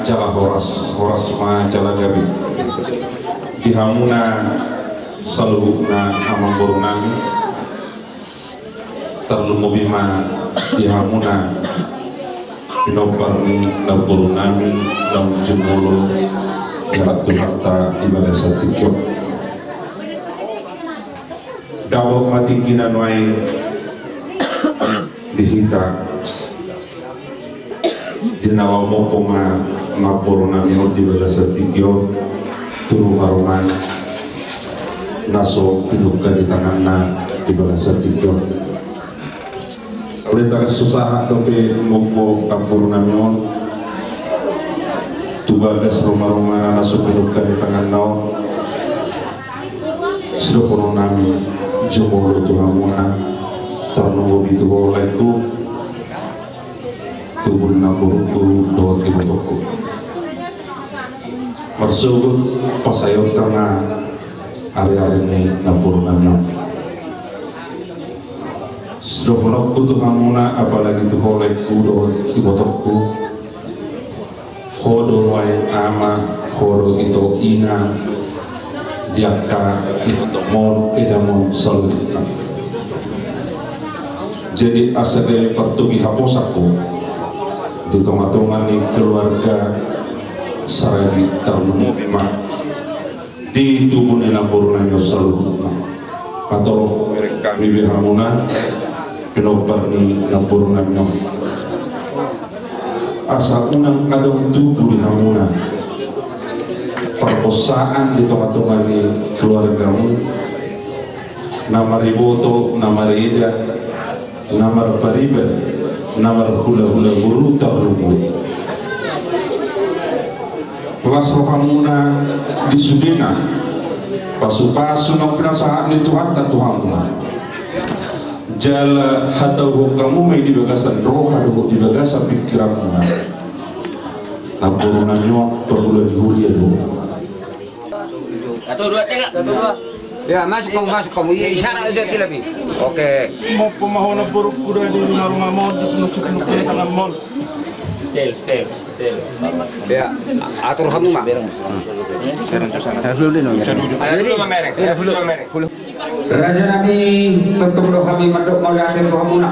Jalan horas ma jalan gabi dihamuna salubuna amamborunami terlumubima dihamuna binobarni naburunami daun jemulu yaitu hatta ibadah satikyo dawa mati ginanwai dihita dinawamu poma napurunami di ibadah satikyo turu haruman naso pinuka di tanganna di balasa tikyo oleh taga susah tapi mopo kampur namyon tubagas rumah-rumah naso pinuka di tanganna sudah kono nami jomolo tuhamuna tarno bitu olehku tubul naburuku doa kibotoku marsubut pasayot tengah hari-hari ini nampur namyon sudah menokku tuhamuna apalagi tuh olehku doa kibotoku hodo wae ama hodo itu ina diaka itu mon edamon selalu jadi asal pertugi haposaku di tengah-tengah nih keluarga saragi terlalu memang di tubuh nina burunan selalu atau mereka bibi hamuna penobar ni nampurunan nyom asal unang kadang tubuh di hamuna perkosaan di tengah-tengah nih keluargamu nama riboto nama rida nama paribel nama hula-hula buru terlubu kelas rohamuna di sudena pasu-pasu nak perasaan itu hatta Tuhanmu jala hatau kamu mai di bagasan roh atau di bagasan pikiranmu nampuruna nyo perlu dihuria dulu satu dua tiga ya masuk kamu ya isyarat aja lebih oke mau pemahona buruk kuda di rumah mau disenusuk tangan mau stel ya atur kamu mak Raja Nabi tetap lo kami mandok mauliatin tuhamuna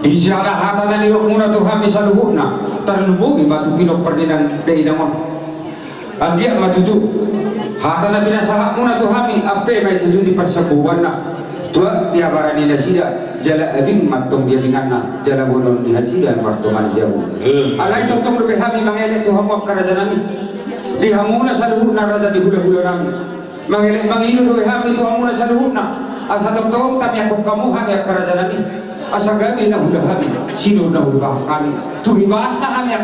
isyarat hatana li muna tuhami saluhuna terlubuhi batu kinok perdinang dari namon adia matuju hatana binasaha muna tuhami ape mai tuju di persebuana tua dia barani nasida jala abing matong dia binganna jala bonon di hasidan martoman jabu alai tong lebih kami mangele tuhamu karaja nami di hamuna saluhuna raja di hula-hula nami mangele mangilu lebih kami tuhamuna saluhuna asa tong kami aku kamu kami karaja nami asa gabi na hula kami sino na hula kami tuhibas na kami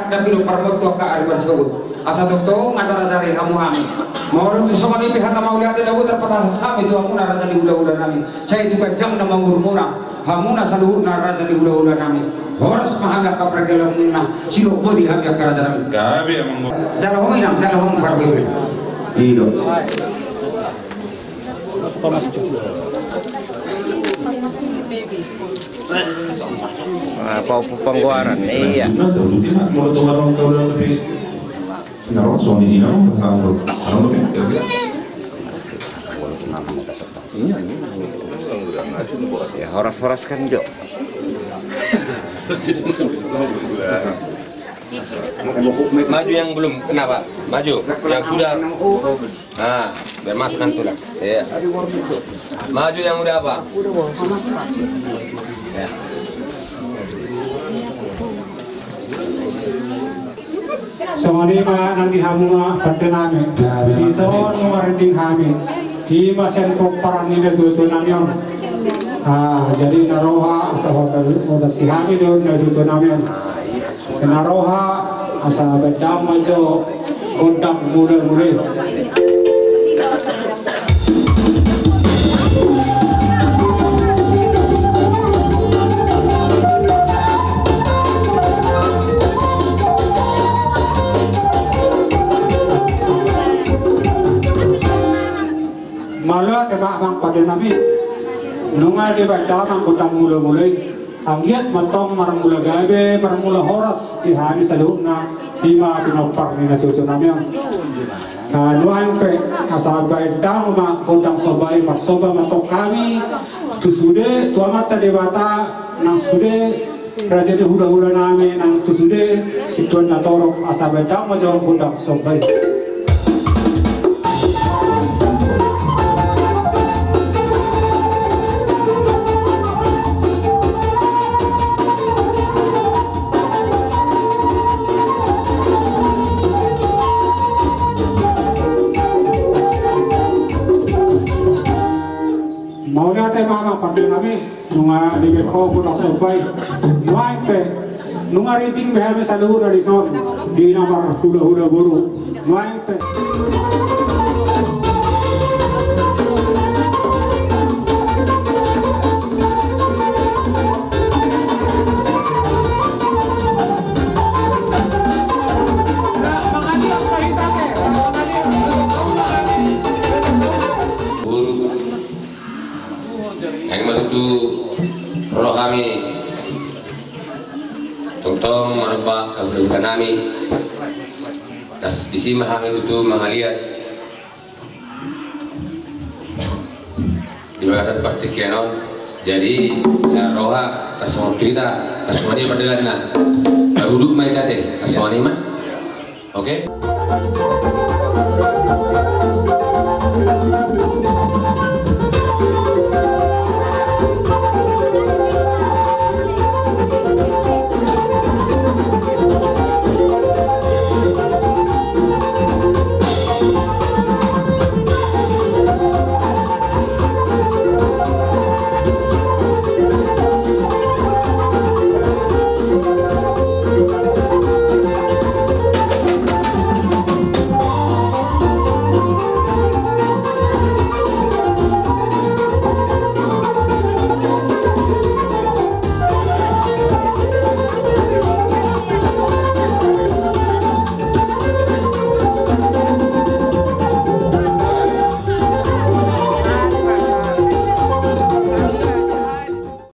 na pino parmoto ka ari bersebut asa tong antara dari kamu kami mau itu semua ini pihak mau lihat ada buat patah sampai itu hamuna raja di hula-hula nami saya itu kajang nama murmuna hamuna saluhuna raja di hula-hula nami horas mahamya ka pergelamuna sino bodi hamya ka raja nami gabi emang jalan parwe iyo pengguaran iya mau orang kau lebih naruh suami dia sama orang lebih ya horas-horas kan Jo maju yang belum kenapa maju yang sudah nah biar masuk nanti lah ya maju yang udah apa ya. Songanima nang dihamua pertename ison marinding hami di masen ko parang nila duto namyon jadi naroha sa hotel udah si hami do na duto namyon naroha asa bedam majo kontak mure malah tebak bang pada nabi nungai di badamang kutang mula-mulai anggiat matong marmula gabe marmula horas di hari saluhna lima pinopar ni natuto namyon nuang pe asabay dam ma kutang sobay parsoba matok kami tusude tuamata debata nang sude raja di hula-hula nami nang tusude situan natorok asabay dam ma jauh kutang sobay mama pantil nami nunga di ko pun sa upay nuai pe nunga riting behame sa luhur na lison di namar hula-hula buru nuai pe yang menuju roh kami tong manubak kagudagudan kami das di sini kami itu mengaliat di bawah partikianon jadi roha tasawuf kita tasawuf berjalan na duduk mai tate tasawuf mah oke